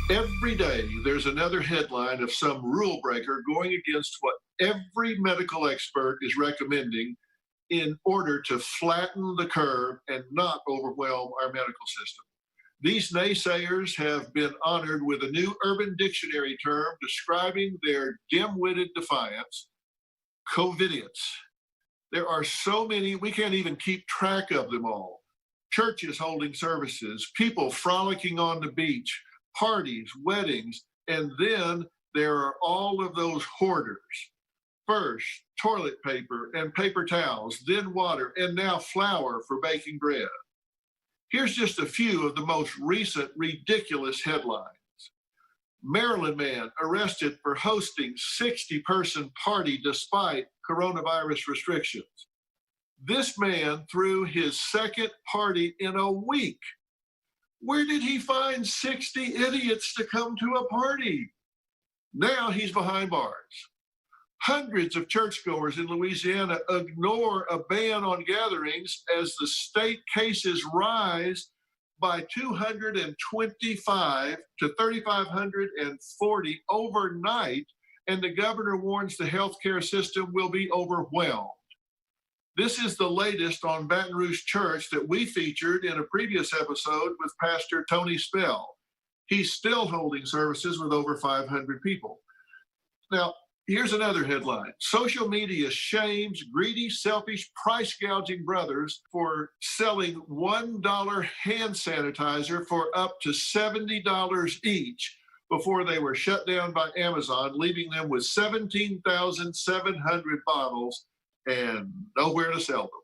Every day, there's another headline of some rule breaker going against what every medical expert is recommending in order to flatten the curve and not overwhelm our medical system. These naysayers have been honored with a new Urban Dictionary term describing their dim-witted defiance: COVIDians. There are so many, we can't even keep track of them all. Churches holding services, people frolicking on the beach, parties, weddings, and then there are all of those hoarders. First, toilet paper and paper towels, then water, and now flour for baking bread. Here's just a few of the most recent ridiculous headlines. Maryland man arrested for hosting 60-person party despite coronavirus restrictions. This man threw his second party in a week. Where did he find 60 idiots to come to a party? Now he's behind bars. Hundreds of churchgoers in Louisiana ignore a ban on gatherings as the state cases rise by 225 to 3,540 overnight, and the governor warns the healthcare system will be overwhelmed. This is the latest on Baton Rouge Church that we featured in a previous episode with Pastor Tony Spell. He's still holding services with over 500 people. Now, here's another headline. Social media shames greedy, selfish, price-gouging brothers for selling $1 hand sanitizer for up to $70 each before they were shut down by Amazon, leaving them with 17,700 bottles and nowhere to sell them.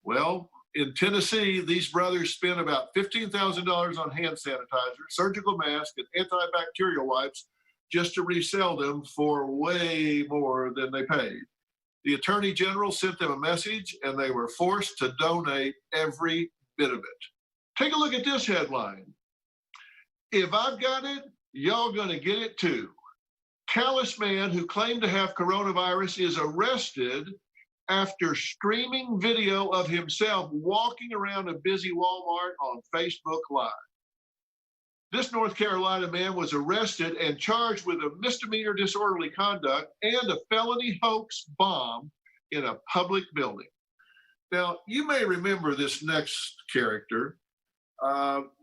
Well, in Tennessee, these brothers spent about $15,000 on hand sanitizer, surgical mask, and antibacterial wipes just to resell them for way more than they paid. The Attorney General sent them a message, and they were forced to donate every bit of it. Take a look at this headline. If I've got it, y'all gonna get it too. Callous man who claimed to have coronavirus is arrested after streaming video of himself walking around a busy Walmart on Facebook Live. This North Carolina man was arrested and charged with a misdemeanor disorderly conduct and a felony hoax bomb in a public building. Now, you may remember this next character.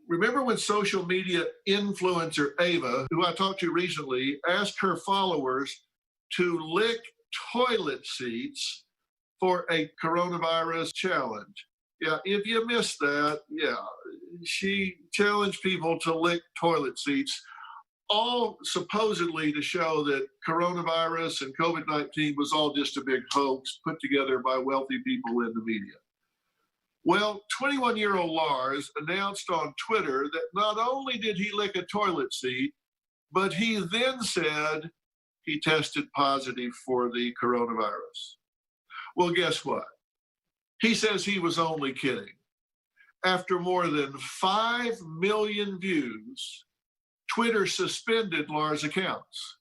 Remember when social media influencer Ava, who I talked to recently, asked her followers to lick toilet seats for a coronavirus challenge? Yeah, if you missed that, yeah, she challenged people to lick toilet seats, all supposedly to show that coronavirus and COVID-19 was all just a big hoax put together by wealthy people in the media. Well, 21-year-old Lars announced on Twitter that not only did he lick a toilet seat, but he then said he tested positive for the coronavirus. Well, guess what? He says he was only kidding. After more than 5 million views, Twitter suspended Lars' accounts.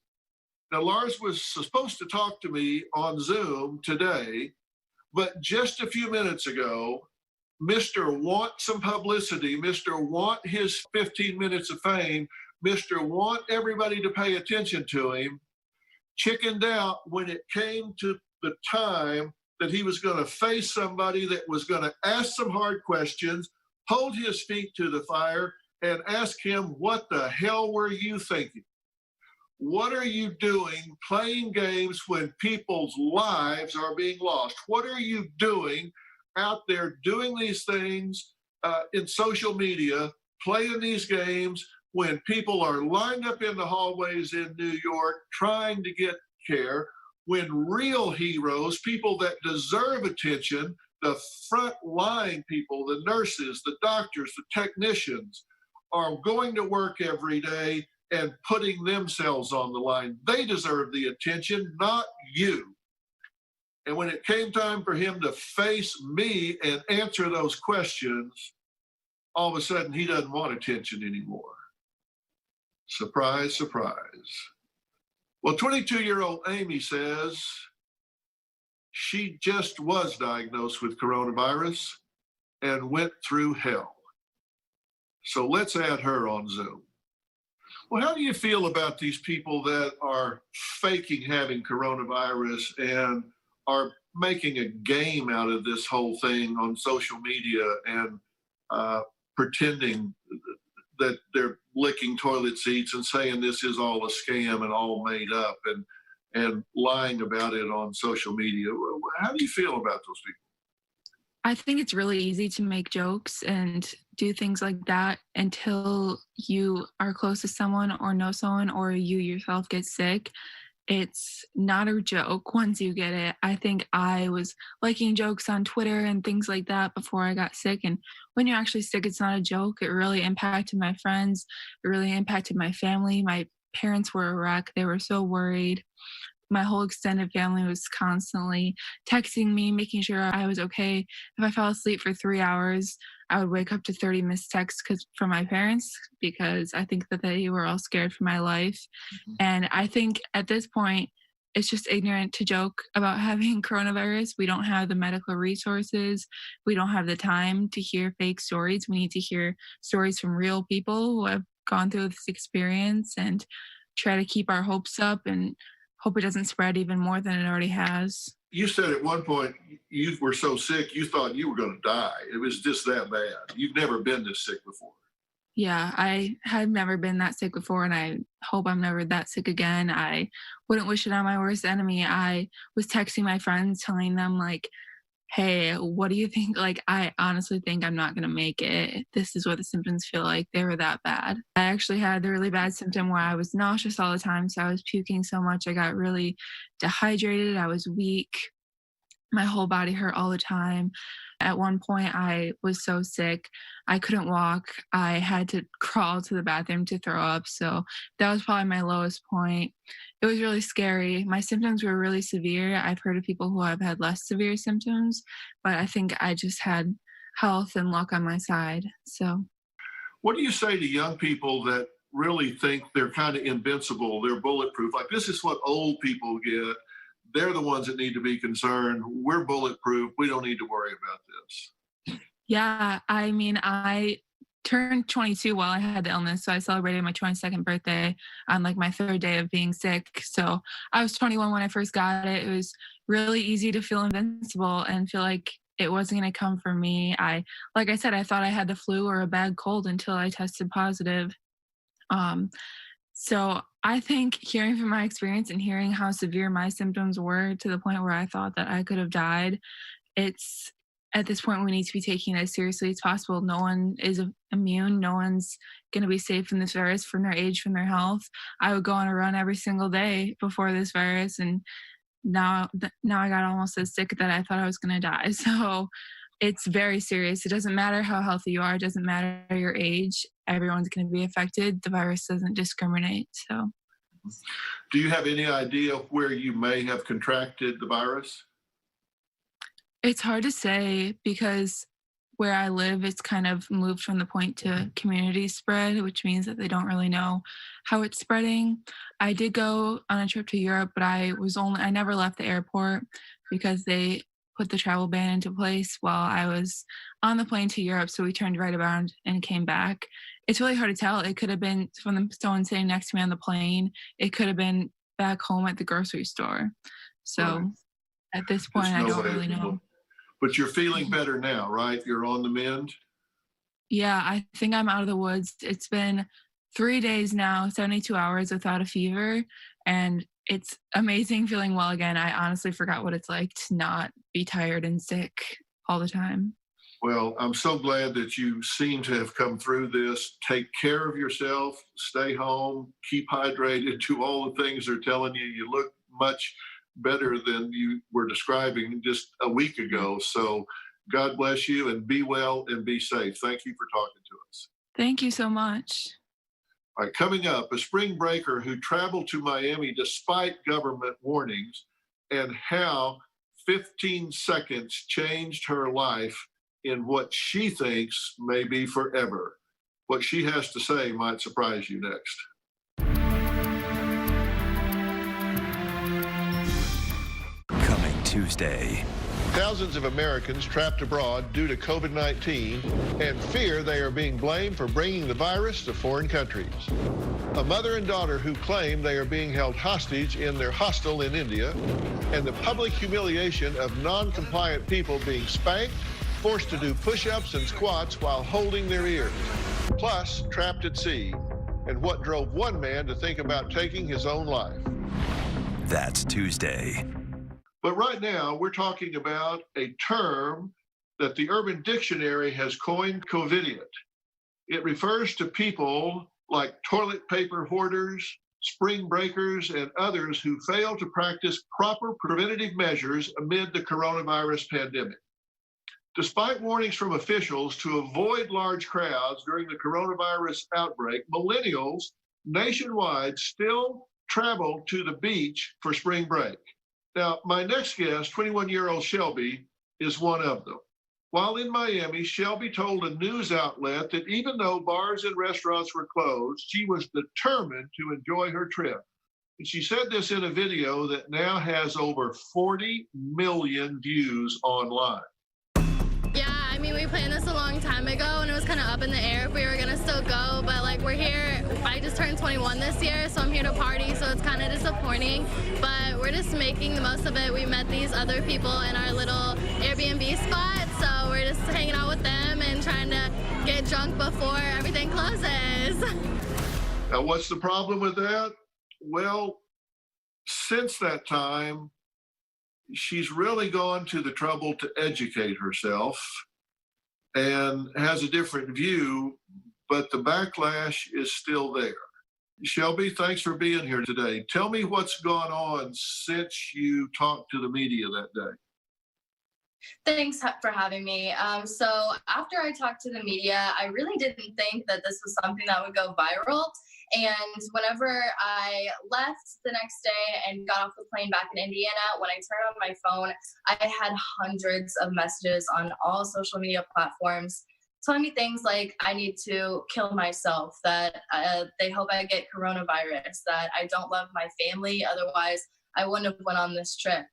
Now, Lars was supposed to talk to me on Zoom today, but just a few minutes ago, Mr. Want some publicity, Mr. Want his 15 minutes of fame, Mr. Want everybody to pay attention to him, chickened out when it came to the time that he was going to face somebody that was going to ask some hard questions, hold his feet to the fire, and ask him, what the hell were you thinking? What are you doing playing games when people's lives are being lost? What are you doing out there doing these things in social media, playing these games when people are lined up in the hallways in New York trying to get care, when real heroes, people that deserve attention, the front line people, the nurses, the doctors, the technicians, are going to work every day and putting themselves on the line. They deserve the attention, not you. And when it came time for him to face me and answer those questions, all of a sudden he doesn't want attention anymore. Surprise, surprise. Well, 22-year-old Amy says she just was diagnosed with coronavirus and went through hell. So let's add her on Zoom. Well, how do you feel about these people that are faking having coronavirus and are making a game out of this whole thing on social media and uh, pretending that they're licking toilet seats and saying this is all a scam and all made up and lying about it on social media? How do you feel about those people? I think it's really easy to make jokes and do things like that until you are close to someone or know someone or you yourself get sick. It's not a joke once you get it. I think I was liking jokes on Twitter and things like that before I got sick. And when you're actually sick, it's not a joke. It really impacted my friends. It really impacted my family. My parents were a wreck. They were so worried. My whole extended family was constantly texting me, making sure I was okay. If I fell asleep for 3 hours, I would wake up to 30 missed texts from my parents because I think that they were all scared for my life. Mhm. And I think at this point, it's just ignorant to joke about having coronavirus. We don't have the medical resources. We don't have the time to hear fake stories. We need to hear stories from real people who have gone through this experience and try to keep our hopes up and hope it doesn't spread even more than it already has. You said at one point you were so sick you thought you were going to die. It was just that bad. You've never been this sick before. Yeah, I had never been that sick before, and I hope I'm never that sick again. I wouldn't wish it on my worst enemy. I was texting my friends, telling them, like, hey, what do you think? Like, I honestly think I'm not going to make it. This is what the symptoms feel like. They were that bad. I actually had the really bad symptom where I was nauseous all the time. So I was puking so much. I got really dehydrated. I was weak. My whole body hurt all the time. At one point, I was so sick, I couldn't walk. I had to crawl to the bathroom to throw up. So that was probably my lowest point. It was really scary. My symptoms were really severe. I've heard of people who have had less severe symptoms, but I think I just had health and luck on my side. So What do you say to young people that really think they're kind of invincible, they're bulletproof? Like, this is what old people get. They're the ones that need to be concerned. We're bulletproof. We don't need to worry about this. yeah, I mean, I turned 22 while I had the illness. So I celebrated my 22nd birthday on like my third day of being sick. So I was 21 when I first got it. It was really easy to feel invincible and feel like it wasn't going to come for me. Like I said, I thought I had the flu or a bad cold until I tested positive. Um, so I think hearing from my experience and hearing how severe my symptoms were to the point where I thought that I could have died, it's at this point we need to be taking it as seriously as possible. No one is immune. No one's going to be safe from this virus, from their age, from their health. I would go on a run every single day before this virus, and now I got almost as sick that I thought I was going to die. So it's very serious. It doesn't matter how healthy you are. It doesn't matter your age. Everyone's going to be affected. The virus doesn't discriminate. So Do you have any idea where you may have contracted the virus? it's hard to say because where I live, it's kind of moved from the point to community spread, which means that they don't really know how it's spreading. I did go on a trip to Europe, but I never left the airport because they put the travel ban into place while I was on the plane to Europe. So we turned right around and came back. It's really hard to tell. It could have been from someone sitting next to me on the plane. It could have been back home at the grocery store. Right. So at this point, There's I no don't way really of know. knowing. But you're feeling better now, right? You're on the mend. Yeah, I think I'm out of the woods. It's been 3 days now, 72 hours without a fever, and it's amazing feeling well again. I honestly forgot what it's like to not be tired and sick all the time. Well, I'm so glad that you seem to have come through this. Take care of yourself, stay home, keep hydrated, do all the things they're telling you. You look much better than you were describing just a week ago. So God bless you and be well and be safe. Thank you for talking to us. Thank you so much. All right, coming up, a spring breaker who traveled to Miami despite government warnings and how 15 seconds changed her life in what she thinks may be forever. What she has to say might surprise you next. Coming Tuesday. Thousands of Americans trapped abroad due to COVID-19 and fear they are being blamed for bringing the virus to foreign countries. A mother and daughter who claim they are being held hostage in their hostel in India, and the public humiliation of non-compliant people being spanked, forced to do push-ups and squats while holding their ears, plus trapped at sea, and what drove one man to think about taking his own life. That's Tuesday. But right now, we're talking about a term that the Urban Dictionary has coined COVIDiot. It refers to people like toilet paper hoarders, spring breakers, and others who fail to practice proper preventative measures amid the coronavirus pandemic. Despite warnings from officials to avoid large crowds during the coronavirus outbreak, millennials nationwide still travel to the beach for spring break. Now, my next guest, 21-year-old Shelby, is one of them. While in Miami, Shelby told a news outlet that even though bars and restaurants were closed, she was determined to enjoy her trip. And she said this in a video that now has over 40 million views online. Yeah, I mean, we planned this a long time ago, and it was kind of up in the air if we were going to still go, but like we're here. I just turned 21 this year, so I'm here to party, so it's kind of disappointing, but we're just making the most of it. We met these other people in our little Airbnb spot, so we're just hanging out with them and trying to get drunk before everything closes. Now, what's the problem with that? Well, since that time, she's really gone to the trouble to educate herself and has a different view, but the backlash is still there. Shelby, thanks for being here today. Tell me what's gone on since you talked to the media that day. Thanks for having me. So after I talked to the media, I really didn't think that this was something that would go viral. And whenever I left the next day and got off the plane back in Indiana, when I turned on my phone, I had hundreds of messages on all social media platforms telling me things like I need to kill myself, that they hope I get coronavirus, that I don't love my family, otherwise I wouldn't have went on this trip.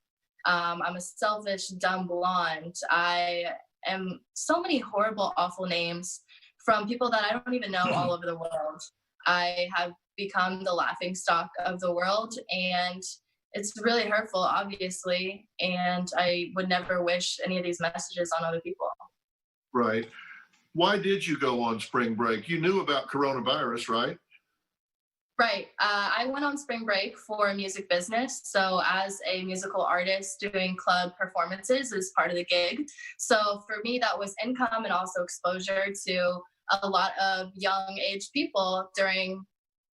I'm a selfish, dumb blonde. I am so many horrible, awful names from people that I don't even know all over the world. I have become the laughing stock of the world, and it's really hurtful, obviously, and I would never wish any of these messages on other people. Right. Why did you go on spring break? You knew about coronavirus, right? Right. I went on spring break for music business. So as a musical artist, doing club performances is part of the gig. So for me, that was income and also exposure to a lot of young age people during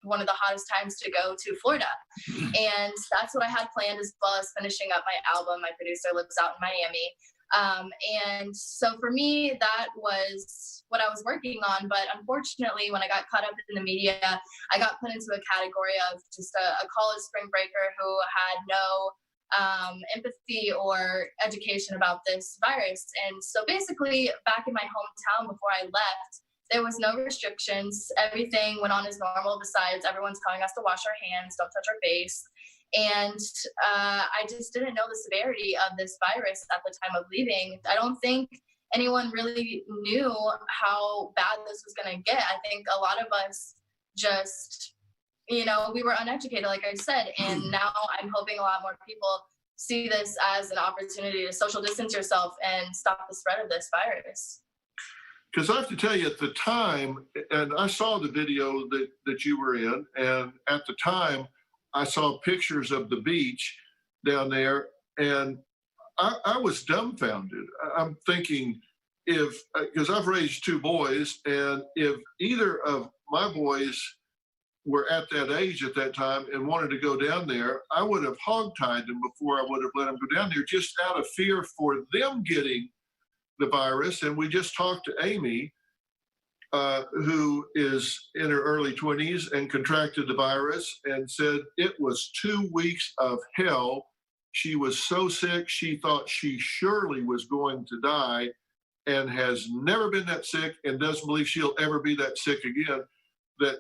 one of the hottest times to go to Florida. And that's what I had planned, as well as finishing up my album. My producer lives out in Miami. And so for me, that was what I was working on. But unfortunately, when I got caught up in the media, I got put into a category of just a college spring breaker who had no empathy or education about this virus. And so basically, back in my hometown before I left, there was no restrictions. Everything went on as normal, besides everyone's telling us to wash our hands, don't touch our face. And I just didn't know the severity of this virus at the time of leaving. I don't think anyone really knew how bad this was going to get. I think a lot of us just, we were uneducated, like I said. And now I'm hoping a lot more people see this as an opportunity to social distance yourself and stop the spread of this virus. Because I have to tell you, at the time, and I saw the video that you were in, and at the time, I saw pictures of the beach down there, and I was dumbfounded. I'm thinking, because I've raised two boys, and if either of my boys were at that age at that time and wanted to go down there, I would have hogtied them before I would have let them go down there, just out of fear for them getting the virus. And we just talked to Amy, who is in her early 20s and contracted the virus, and said it was 2 weeks of hell. She was so sick, she thought she surely was going to die, and has never been that sick and doesn't believe she'll ever be that sick again. That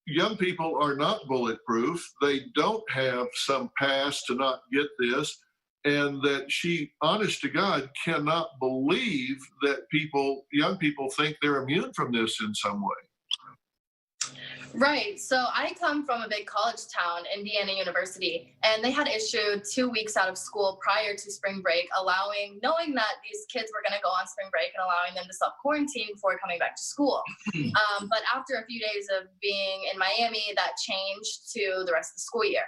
young people are not bulletproof. They don't have some past to not get this. and that she, honest to God, cannot believe that young people think they're immune from this in some way. Right. So I come from a big college town, Indiana University, and they had issued 2 weeks out of school prior to spring break, knowing that these kids were going to go on spring break and allowing them to self-quarantine before coming back to school. But after a few days of being in Miami, that changed to the rest of the school year.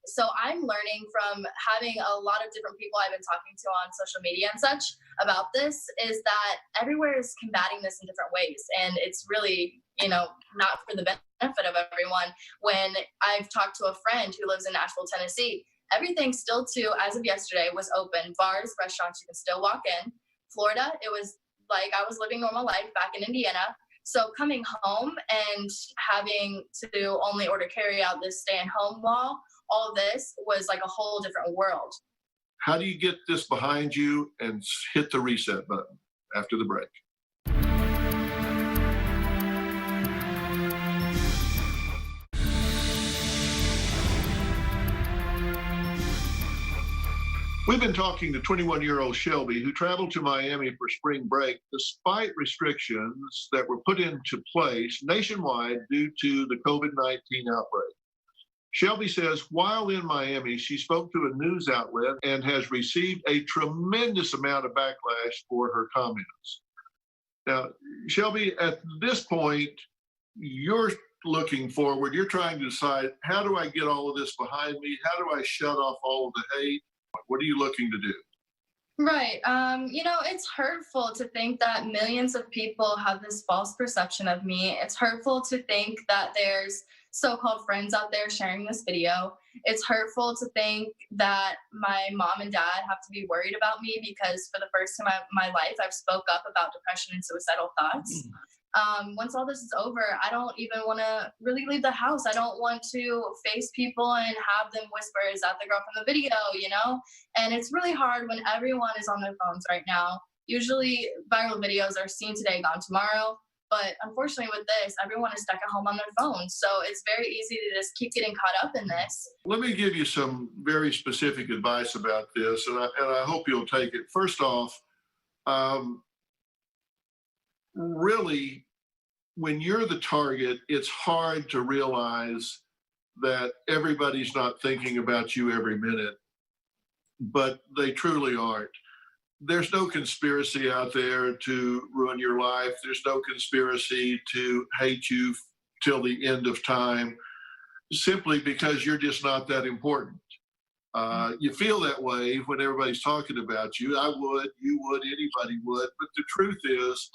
So I'm learning from having a lot of different people I've been talking to on social media and such about this, is that everywhere is combating this in different ways. And it's really, not for the benefit of everyone. When I've talked to a friend who lives in Nashville, Tennessee, everything still as of yesterday was open. Bars, restaurants, you can still walk in. Florida, it was like I was living normal life back in Indiana. So coming home and having to only order carry out, this stay at home law, all this was like a whole different world. How do you get this behind you and hit the reset button after the break? We've been talking to 21-year-old Shelby, who traveled to Miami for spring break despite restrictions that were put into place nationwide due to the COVID-19 outbreak. Shelby says while in Miami, she spoke to a news outlet and has received a tremendous amount of backlash for her comments. Now, Shelby, at this point, you're looking forward. You're trying to decide, how do I get all of this behind me? How do I shut off all of the hate? What are you looking to do? Right. It's hurtful to think that millions of people have this false perception of me. It's hurtful to think that there's so-called friends out there sharing this video. It's hurtful to think that my mom and dad have to be worried about me because for the first time in my life, I've spoke up about depression and suicidal thoughts. Once all this is over, I don't even want to really leave the house. I don't want to face people and have them whisper, "Is that the girl from the video?" And it's really hard when everyone is on their phones right now. Usually viral videos are seen today, gone tomorrow. But unfortunately with this, everyone is stuck at home on their phones. So it's very easy to just keep getting caught up in this. Let me give you some very specific advice about this, and I hope you'll take it. First off, really, when you're the target, it's hard to realize that everybody's not thinking about you every minute, but they truly aren't. There's no conspiracy out there to ruin your life. There's no conspiracy to hate you till the end of time, simply because you're just not that important. You feel that way when everybody's talking about you. I would, you would, anybody would. But the truth is,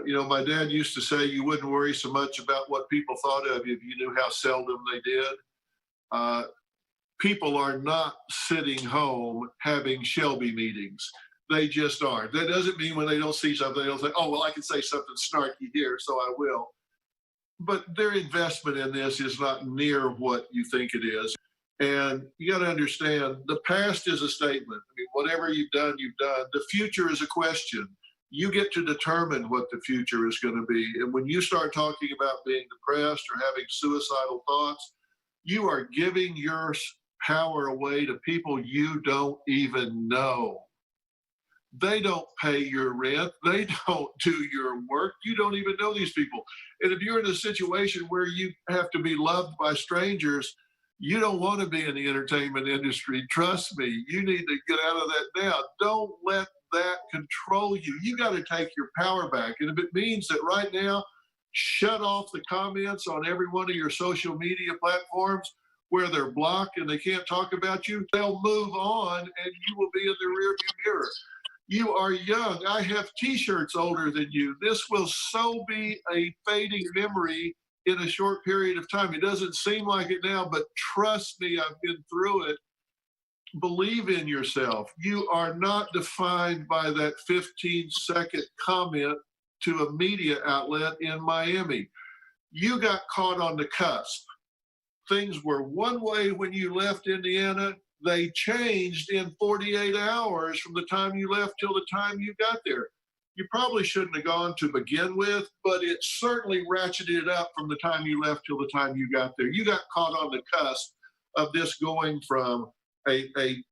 my dad used to say you wouldn't worry so much about what people thought of you if you knew how seldom they did. People are not sitting home having Shelby meetings. They just aren't. That doesn't mean when they don't see something, they'll say, "Oh, well, I can say something snarky here, so I will." But their investment in this is not near what you think it is. And you got to understand, the past is a statement. I mean, whatever you've done, you've done. The future is a question. You get to determine what the future is going to be. And when you start talking about being depressed or having suicidal thoughts, you are giving your power away to people you don't even know. They don't pay your rent. They don't do your work. You don't even know these people. And if you're in a situation where you have to be loved by strangers, you don't want to be in the entertainment industry. Trust me, you need to get out of that now. Don't let that control you. You got to take your power back. And if it means that right now, shut off the comments on every one of your social media platforms where they're blocked and they can't talk about you, they'll move on and you will be in the rearview mirror. You are young. I have t-shirts older than you. This will so be a fading memory in a short period of time. It doesn't seem like it now, but trust me, I've been through it. Believe in yourself. You are not defined by that 15-second comment to a media outlet in Miami. You got caught on the cusp. Things were one way when you left Indiana. They changed in 48 hours from the time you left till the time you got there. You probably shouldn't have gone to begin with, but it certainly ratcheted up from the time you left till the time you got there. You got caught on the cusp of this going from a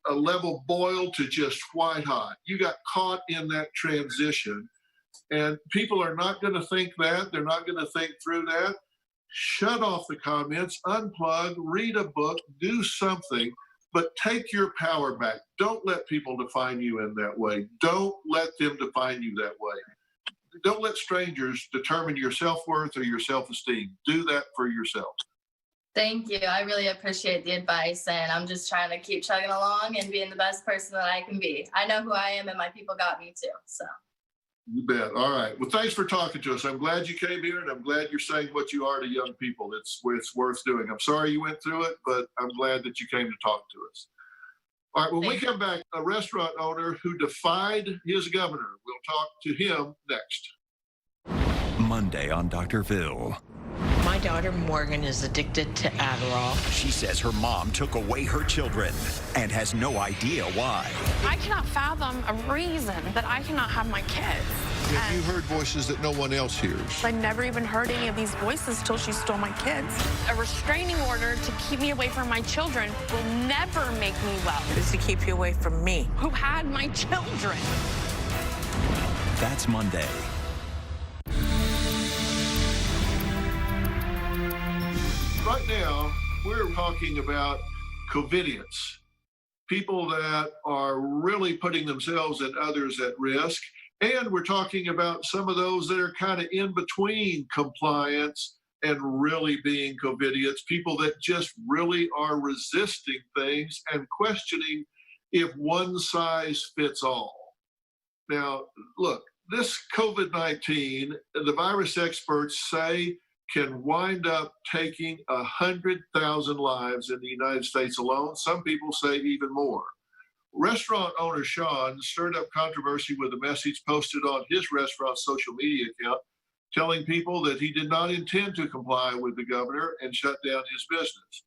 a level boil to just white hot. You got caught in that transition. And people are not going to think that. They're not going to think through that. Shut off the comments, unplug, read a book, do something, but take your power back. Don't let people define you in that way. Don't let them define you that way. Don't let strangers determine your self-worth or your self-esteem. Do that for yourself. Thank you. I really appreciate the advice, and I'm just trying to keep chugging along and being the best person that I can be. I know who I am, and my people got me too. So. You bet. All right. Well, thanks for talking to us. I'm glad you came here, and I'm glad you're saying what you are to young people. It's worth doing. I'm sorry you went through it, but I'm glad that you came to talk to us. All right. When we come back, a restaurant owner who defied his governor. We'll talk to him next. Monday on Dr. Phil. My daughter Morgan is addicted to Adderall. She says her mom took away her children and has no idea why. I cannot fathom a reason that I cannot have my kids. Have you heard voices that no one else hears? I never even heard any of these voices till she stole my kids. A restraining order to keep me away from my children will never make me well. It's to keep you away from me. Who had my children? That's Monday. Right now, we're talking about COVIDians, people that are really putting themselves and others at risk. And we're talking about some of those that are kind of in between compliance and really being COVIDians, people that just really are resisting things and questioning if one size fits all. Now, look, this COVID-19, the virus experts say, can wind up taking 100,000 lives in the United States alone. Some people say even more. Restaurant owner Sean stirred up controversy with a message posted on his restaurant's social media account, telling people that he did not intend to comply with the governor and shut down his business.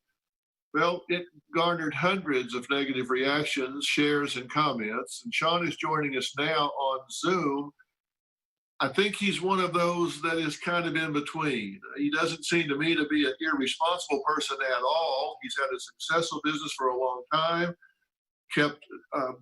Well, it garnered hundreds of negative reactions, shares, and comments. And Sean is joining us now on Zoom. I think he's one of those that is kind of in between. He doesn't seem to me to be an irresponsible person at all. He's had a successful business for a long time, kept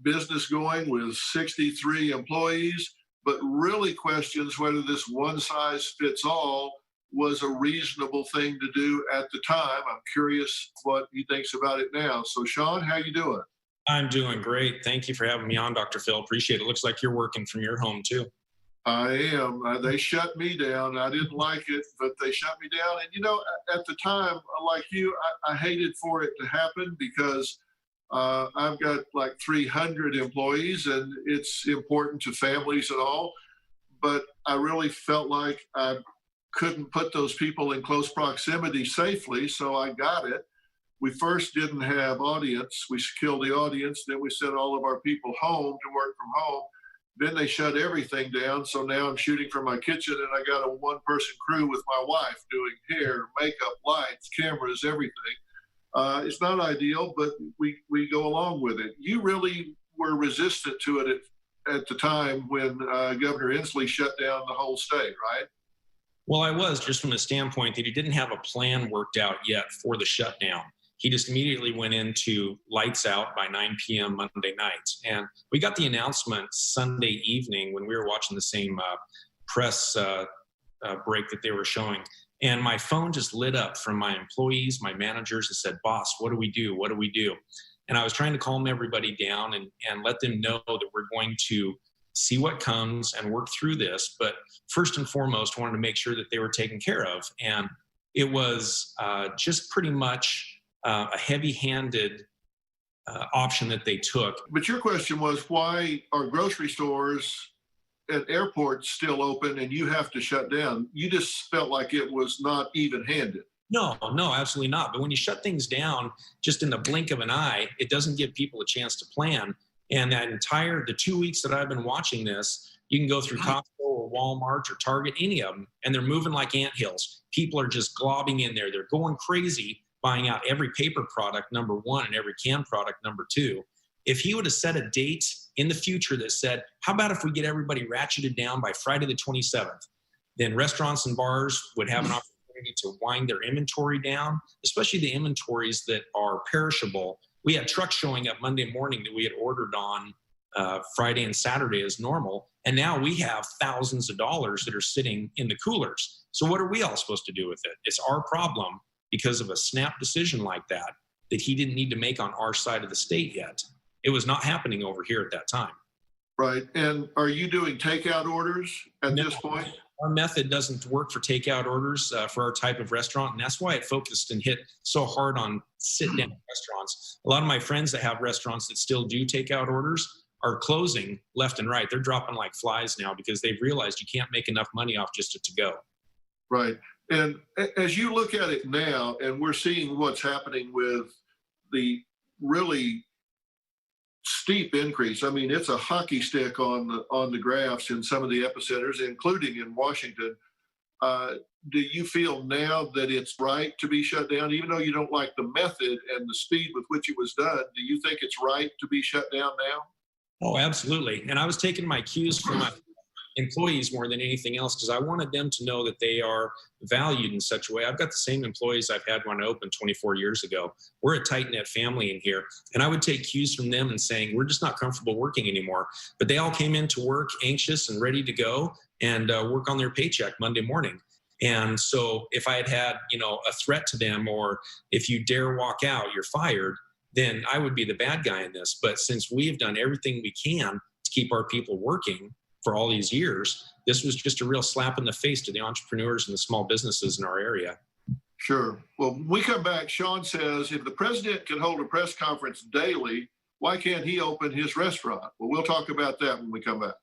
business going with 63 employees, but really questions whether this one size fits all was a reasonable thing to do at the time. I'm curious what he thinks about it now. So Sean, how you doing? I'm doing great. Thank you for having me on, Dr. Phil. Appreciate it. Looks like you're working from your home too. I am. They shut me down. I didn't like it, but they shut me down. And, you know, at the time, like you, I hated for it to happen because I've got like 300 employees and it's important to families and all. But I really felt like I couldn't put those people in close proximity safely, so I got it. We first didn't have audience. We killed the audience. Then we sent all of our people home to work from home. Then they shut everything down. So now I'm shooting from my kitchen and I got a one-person crew with my wife doing hair, makeup, lights, cameras, everything. It's not ideal, but we go along with it. You really were resistant to it at the time when Governor Inslee shut down the whole state, right? Well, I was, just from the standpoint that he didn't have a plan worked out yet for the shutdown. He just immediately went into lights out by 9 p.m. Monday night. And we got the announcement Sunday evening when we were watching the same press break that they were showing. And my phone just lit up from my employees, my managers, and said, "Boss, what do we do? What do we do?" And I was trying to calm everybody down and let them know that we're going to see what comes and work through this. But first and foremost, wanted to make sure that they were taken care of. And it was just pretty much a heavy-handed option that they took. But your question was, why are grocery stores and airports still open and you have to shut down? You just felt like it was not even-handed. No, absolutely not. But when you shut things down just in the blink of an eye, it doesn't give people a chance to plan. And the 2 weeks that I've been watching this, you can go through Costco or Walmart or Target, any of them, and they're moving like anthills. People are just globbing in there. They're going crazy, buying out every paper product, number one, and every canned product, number two. If he would have set a date in the future that said, how about if we get everybody ratcheted down by Friday the 27th, then restaurants and bars would have an opportunity to wind their inventory down, especially the inventories that are perishable, We had trucks showing up Monday morning that we had ordered on Friday and Saturday as normal. And now we have thousands of dollars that are sitting in the coolers. So what are we all supposed to do with it? It's our problem because of a snap decision like that he didn't need to make on our side of the state yet. It was not happening over here at that time. Right. And are you doing takeout orders at No. this point? Our method doesn't work for takeout orders for our type of restaurant. And that's why it focused and hit so hard on sit-down restaurants. A lot of my friends that have restaurants that still do takeout orders are closing left and right. They're dropping like flies now because they've realized you can't make enough money off just a to-go. Right. And as you look at it now, and we're seeing what's happening with the really steep increase. I mean, it's a hockey stick on the graphs in some of the epicenters, including in Washington. Do you feel now that it's right to be shut down, even though you don't like the method and the speed with which it was done? Do you think it's right to be shut down now? Oh, absolutely. And I was taking my cues from my employees more than anything else because I wanted them to know that they are valued in such a way. I've got the same employees I've had when I opened 24 years ago. We're a tight-knit family in here. And I would take cues from them and saying, we're just not comfortable working anymore. But they all came into work anxious and ready to go and work on their paycheck Monday morning. And so if I had a threat to them, or if you dare walk out, you're fired, then I would be the bad guy in this. But since we've done everything we can to keep our people working for all these years, this was just a real slap in the face to the entrepreneurs and the small businesses in our area. Sure. Well, when we come back, Sean says, if the president can hold a press conference daily, why can't he open his restaurant? Well, we'll talk about that when we come back.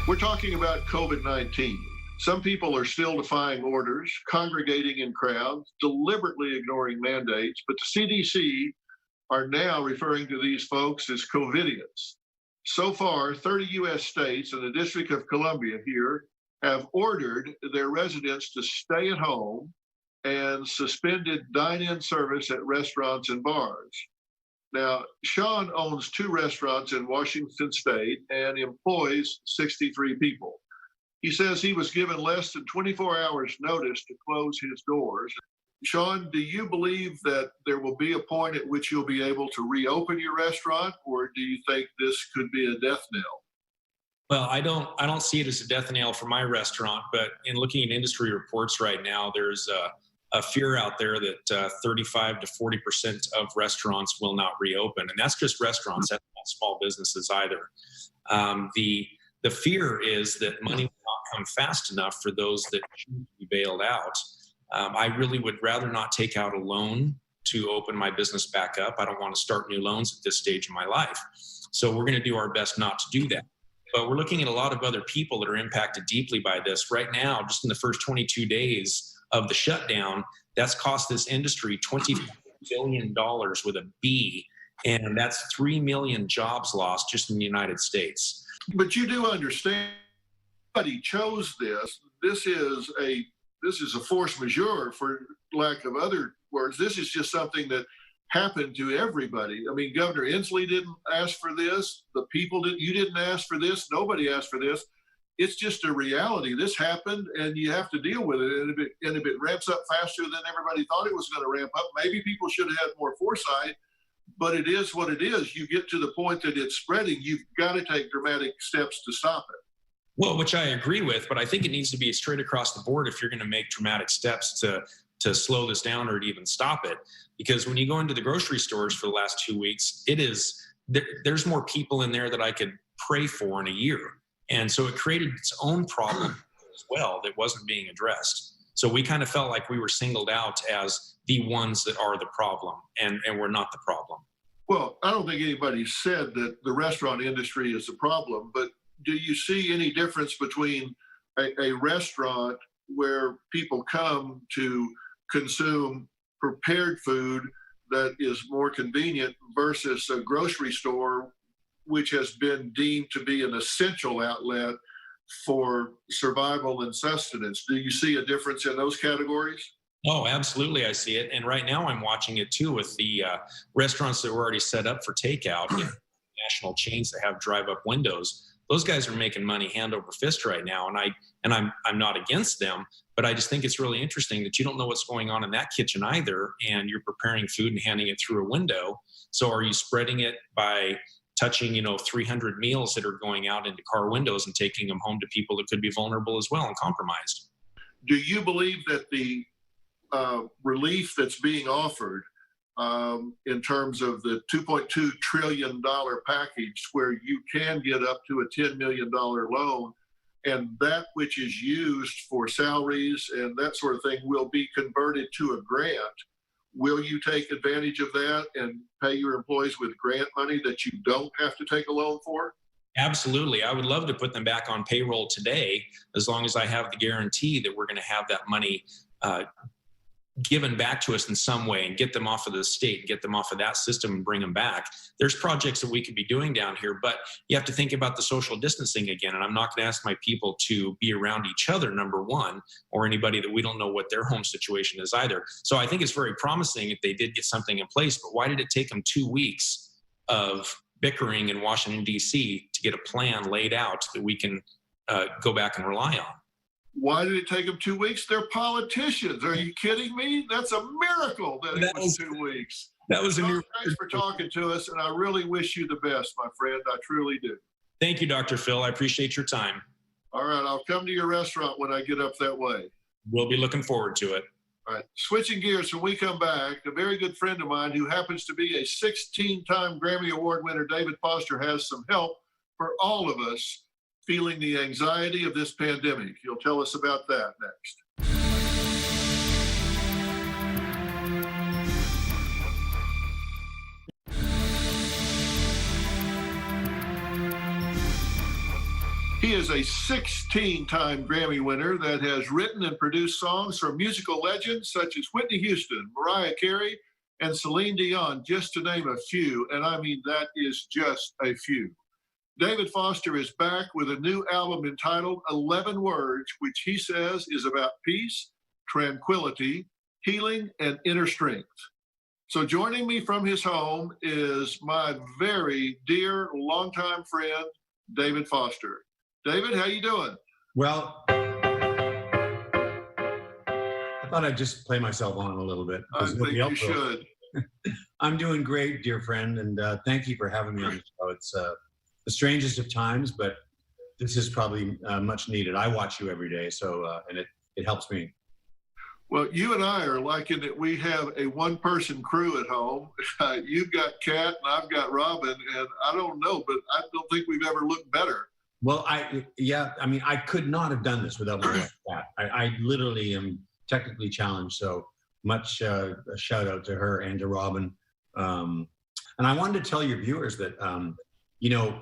We're talking about COVID-19. Some people are still defying orders, congregating in crowds, deliberately ignoring mandates, but the CDC are now referring to these folks as COVIDians. So far, 30 U.S. states and the District of Columbia here have ordered their residents to stay at home and suspended dine-in service at restaurants and bars. Now, Sean owns 2 restaurants in Washington State and employs 63 people. He says he was given less than 24 hours notice to close his doors. Sean, do you believe that there will be a point at which you'll be able to reopen your restaurant, or do you think this could be a death knell? Well, I don't see it as a death knell for my restaurant, but in looking at industry reports right now, there's a fear out there that 35 to 40% of restaurants will not reopen. And that's just restaurants, that's not small businesses either. The fear is that money will not come fast enough for those that choose to be bailed out. I really would rather not take out a loan to open my business back up. I don't want to start new loans at this stage in my life. So we're going to do our best not to do that. But we're looking at a lot of other people that are impacted deeply by this. Right now, just in the first 22 days of the shutdown, that's cost this industry $20 billion with a B, and that's 3 million jobs lost just in the United States. But you do understand, nobody chose this. This is a force majeure, for lack of other words. This is just something that happened to everybody. I mean, Governor Inslee didn't ask for this. The people didn't. You didn't ask for this. Nobody asked for this. It's just a reality. This happened, and you have to deal with it. And if it ramps up faster than everybody thought it was going to ramp up, maybe people should have had more foresight. But it is what it is. You get to the point that it's spreading, you've got to take dramatic steps to stop it. Well, which I agree with, but I think it needs to be straight across the board if you're going to make dramatic steps to slow this down or to even stop it. Because when you go into the grocery stores for the last 2 weeks, there's more people in there that I could pray for in a year. And so it created its own problem as well that wasn't being addressed. So we kind of felt like we were singled out as the ones that are the problem, and we're not the problem. Well, I don't think anybody said that the restaurant industry is the problem, but do you see any difference between a restaurant where people come to consume prepared food that is more convenient versus a grocery store, which has been deemed to be an essential outlet for survival and sustenance? Do you see a difference in those categories? Oh, absolutely. I see it. And right now I'm watching it too with the restaurants that were already set up for takeout, national chains that have drive-up windows. those guys are making money hand over fist right now. And I'm not against them, but I just think it's really interesting that you don't know what's going on in that kitchen either. And you're preparing food and handing it through a window. So are you spreading it by touching, 300 meals that are going out into car windows and taking them home to people that could be vulnerable as well and compromised? Do you believe that the relief that's being offered in terms of the $2.2 trillion package, where you can get up to a $10 million loan, and that which is used for salaries and that sort of thing will be converted to a grant? Will you take advantage of that and pay your employees with grant money that you don't have to take a loan for? Absolutely. I would love to put them back on payroll today, as long as I have the guarantee that we're going to have that money given back to us in some way, and get them off of the state, get them off of that system and bring them back. There's projects that we could be doing down here, but you have to think about the social distancing again. And I'm not going to ask my people to be around each other, number one, or anybody that we don't know what their home situation is either. So I think it's very promising if they did get something in place, but why did it take them 2 weeks of bickering in Washington, D.C. to get a plan laid out that we can go back and rely on? Why did it take them 2 weeks? They're politicians. Are you kidding me? That's a miracle that it was 2 weeks. That was a new. Thanks for talking to us, and I really wish you the best, my friend. I truly do. Thank you, Dr. Phil. I appreciate your time. All right, I'll come to your restaurant when I get up that way. We'll be looking forward to it. All right, switching gears, when we come back, a very good friend of mine who happens to be a 16-time Grammy Award winner, David Foster, has some help for all of us feeling the anxiety of this pandemic. He'll tell us about that next. He is a 16-time Grammy winner that has written and produced songs for musical legends such as Whitney Houston, Mariah Carey, and Celine Dion, just to name a few. And I mean, that is just a few. David Foster is back with a new album entitled 11 Words, which he says is about peace, tranquility, healing, and inner strength. So joining me from his home is my very dear longtime friend, David Foster. David, how you doing? Well, I thought I'd just play myself on a little bit. I think you should. I'm doing great, dear friend, and thank you for having me on the show. It's the strangest of times, but this is probably much needed. I watch you every day, so and it helps me. Well, you and I are like in that we have a one-person crew at home. You've got Kat and I've got Robin, and I don't know, but I don't think we've ever looked better. Well, I mean, I could not have done this without my wife, Kat. I literally am technically challenged, so much a shout out to her and to Robin. And I wanted to tell your viewers that,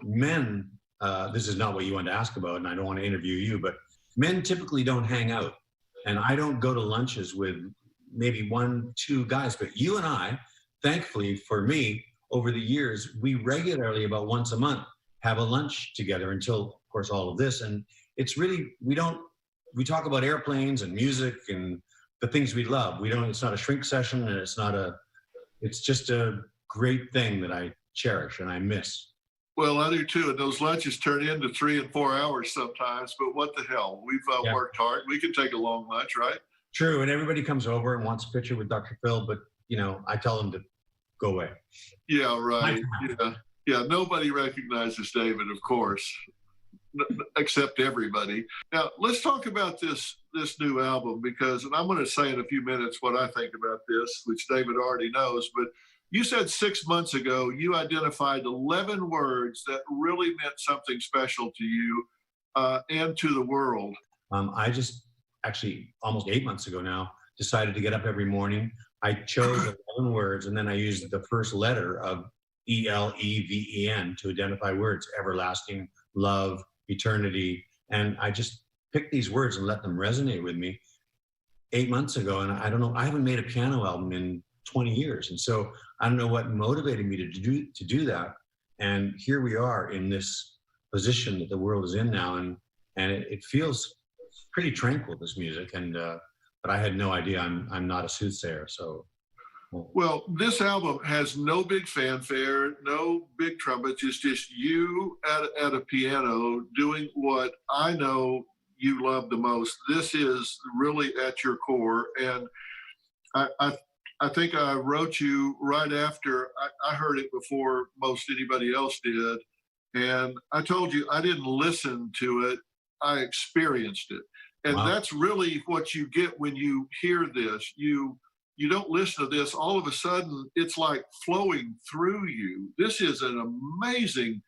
men, this is not what you wanted to ask about, and I don't want to interview you, but men typically don't hang out. And I don't go to lunches with maybe 1-2 guys, but you and I, thankfully for me, over the years, we regularly, about once a month, have a lunch together until, of course, all of this. And it's really, we talk about airplanes and music and the things we love. It's not a shrink session, and it's just a great thing that I cherish and I miss. Well, I do too. And those lunches turn into 3 and 4 hours sometimes, but what the hell? We've worked hard. We can take a long lunch, right? True. And everybody comes over and wants a picture with Dr. Phil, but I tell them to go away. Yeah, right. Yeah. Nobody recognizes David, of course, except everybody. Now, let's talk about this new album, because, and I'm going to say in a few minutes what I think about this, which David already knows, but you said 6 months ago you identified 11 words that really meant something special to you and to the world. I just actually almost 8 months ago now decided to get up every morning. I chose 11 words, and then I used the first letter of ELEVEN to identify words: everlasting, love, eternity. And I just picked these words and let them resonate with me 8 months ago. And I don't know, I haven't made a piano album in 20 years. And so I don't know what motivated me to do that. And here we are in this position that the world is in now. And it feels pretty tranquil, this music. And, but I had no idea. I'm not a soothsayer. So Well, this album has no big fanfare, no big trumpets. It's just you at a piano doing what I know you love the most. This is really at your core. And I think I wrote you right after I heard it before most anybody else did. And I told you I didn't listen to it, I experienced it. And Wow. that's really what you get when you hear this. You don't listen to this, all of a sudden it's like flowing through you. This is an amazing,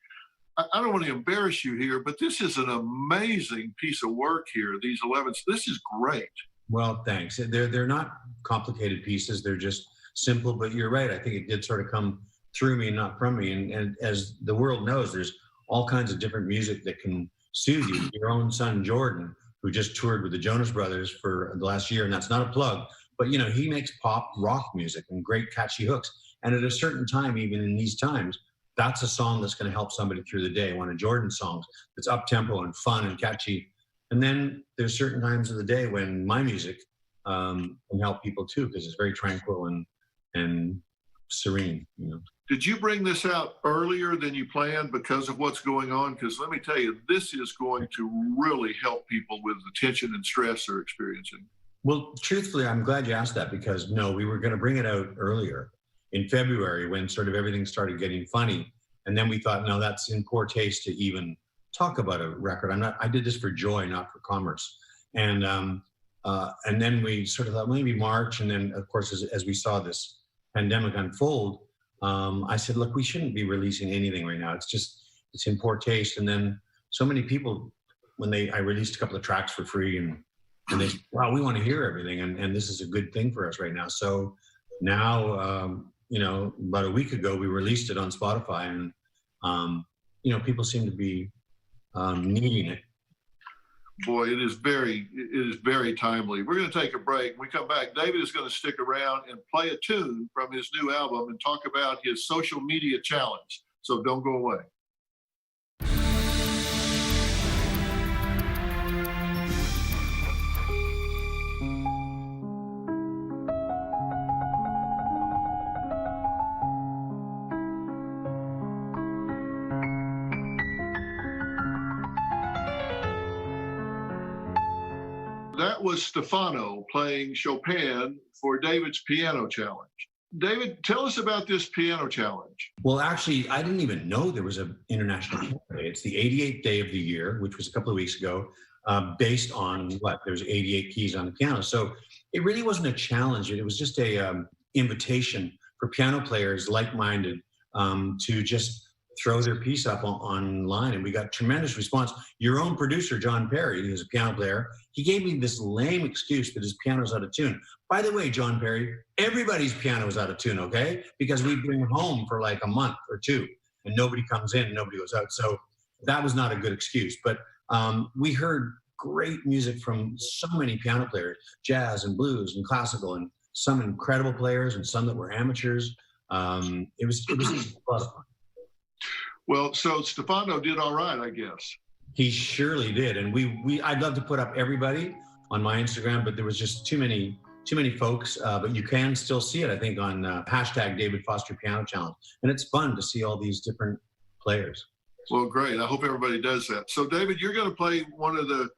I don't want to embarrass you here, but this is an amazing piece of work here, these 11s. This is great. Well, thanks. They're not complicated pieces. They're just simple, but you're right. I think it did sort of come through me, not from me. And as the world knows, there's all kinds of different music that can soothe you. Your own son, Jordan, who just toured with the Jonas Brothers for the last year, and that's not a plug, but you know, he makes pop rock music and great catchy hooks. And at a certain time, even in these times, that's a song that's going to help somebody through the day. One of Jordan's songs that's up tempo and fun and catchy. And then there's certain times of the day when my music can help people too, because it's very tranquil and serene. You know. Did you bring this out earlier than you planned because of what's going on? Because let me tell you, this is going to really help people with the tension and stress they're experiencing. Well, truthfully, I'm glad you asked that, because no, we were going to bring it out earlier in February when sort of everything started getting funny. And then we thought, no, that's in poor taste to even talk about a record. I did this for joy, not for commerce. And then we sort of thought maybe March. And then of course, as we saw this pandemic unfold, I said, look, we shouldn't be releasing anything right now. It's in poor taste. And then so many people, when I released a couple of tracks for free and they said, wow, we want to hear everything. And this is a good thing for us right now. So now, you know, about a week ago, we released it on Spotify, and, you know, people seem to be needing it. Boy, it is very timely. We're going to take a break. When we come back, David is going to stick around and play a tune from his new album and talk about his social media challenge. So don't go away. That was Stefano playing Chopin for David's piano challenge. David, tell us about this piano challenge. Well, actually, I didn't even know there was an International Piano Day. It's the 88th day of the year, which was a couple of weeks ago, based on what? There's 88 keys on the piano. So it really wasn't a challenge. It was just a invitation for piano players, like-minded, to just throw their piece up online, and we got tremendous response. Your own producer, John Perry, who's a piano player, he gave me this lame excuse that his piano's out of tune. By the way, John Perry, everybody's piano is out of tune, okay? Because we bring them home for like a month or two, and nobody comes in, and nobody goes out. So that was not a good excuse. But we heard great music from so many piano players, jazz and blues and classical, and some incredible players and some that were amateurs. It was a lot of fun. Well, so Stefano did all right, I guess. He surely did. And I'd love to put up everybody on my Instagram, but there was just too many folks. But you can still see it, I think, on hashtag David Foster Piano Challenge. And it's fun to see all these different players. Well, great. I hope everybody does that. So, David, you're going to play one of the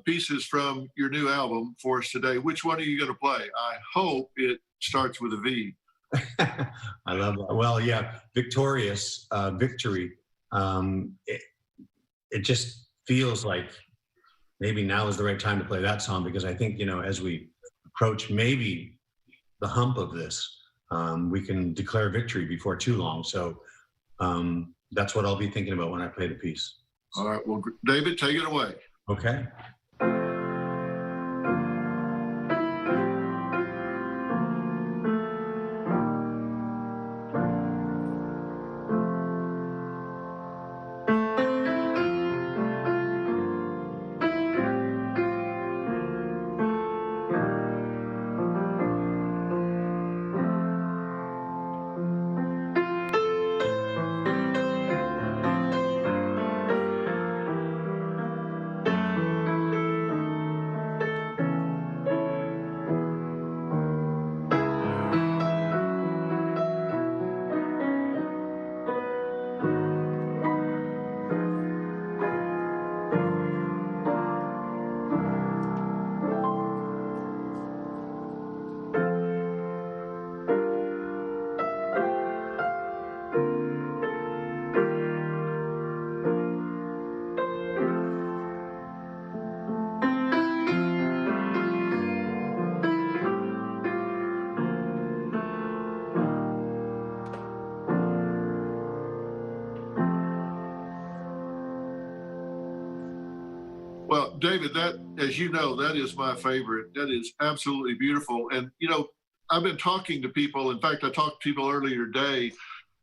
pieces from your new album for us today. Which one are you going to play? I hope it starts with a V. I love that. Well, yeah, Victorious, Victory. It just feels like maybe now is the right time to play that song, because I think, you know, as we approach maybe the hump of this, we can declare victory before too long. So that's what I'll be thinking about when I play the piece. All right. Well, David, take it away. Okay. Well, David, that, as you know, that is my favorite. That is absolutely beautiful. And, you know, I've been talking to people. In fact, I talked to people earlier today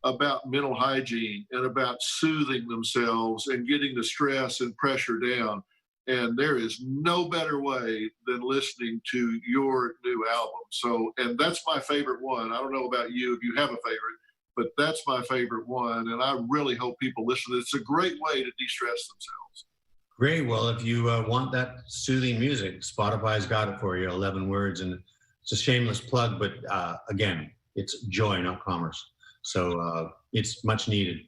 about mental hygiene and about soothing themselves and getting the stress and pressure down. And there is no better way than listening to your new album. So, and that's my favorite one. I don't know about you, if you have a favorite, but that's my favorite one. And I really hope people listen to it. It's a great way to de-stress themselves. Great. Well, if you want that soothing music, Spotify's got it for you, 11 words. And it's a shameless plug, but again, it's joy, not commerce. So it's much needed.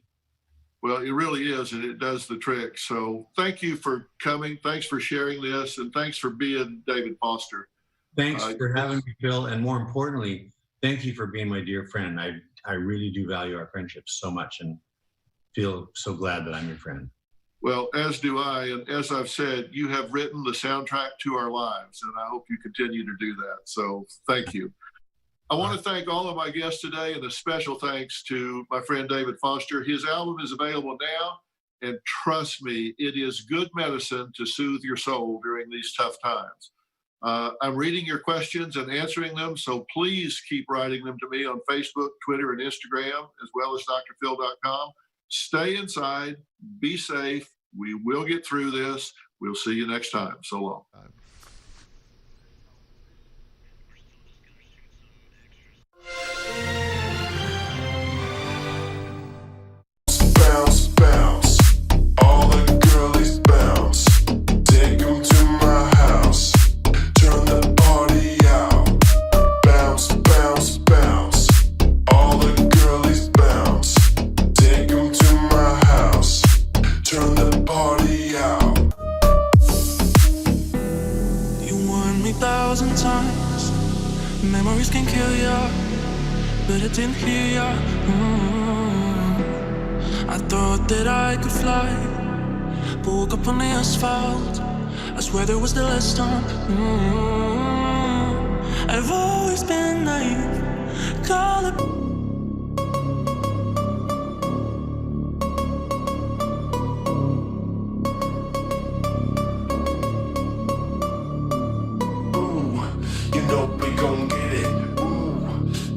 Well, it really is, and it does the trick. So thank you for coming. Thanks for sharing this, and thanks for being David Foster. Thanks for having me, Phil. And more importantly, thank you for being my dear friend. I really do value our friendship so much and feel so glad that I'm your friend. Well, as do I. And as I've said, you have written the soundtrack to our lives, and I hope you continue to do that. So thank you. I want to thank all of my guests today, and a special thanks to my friend David Foster. His album is available now, and trust me, it is good medicine to soothe your soul during these tough times. I'm reading your questions and answering them, so please keep writing them to me on Facebook, Twitter, and Instagram, as well as drphil.com. Stay inside, be safe. We will get through this. We'll see you next time. So long. Bounce, bounce, all the girlies bounce. Take 'em to my house, turn the party out. Bounce, bounce, bounce, all the girlies bounce. Take 'em to my house, turn the party out. You warned me 1,000 times, memories can kill ya, but I didn't hear ya. I thought that I could fly, but woke up on the asphalt. I swear there was the last stop. I've always been naive. Call it. Ooh, you know we gon' get it. Ooh,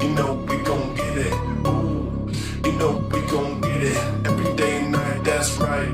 you know we gon' get it. Ooh, you know we gon' get it. Every day and night, that's right.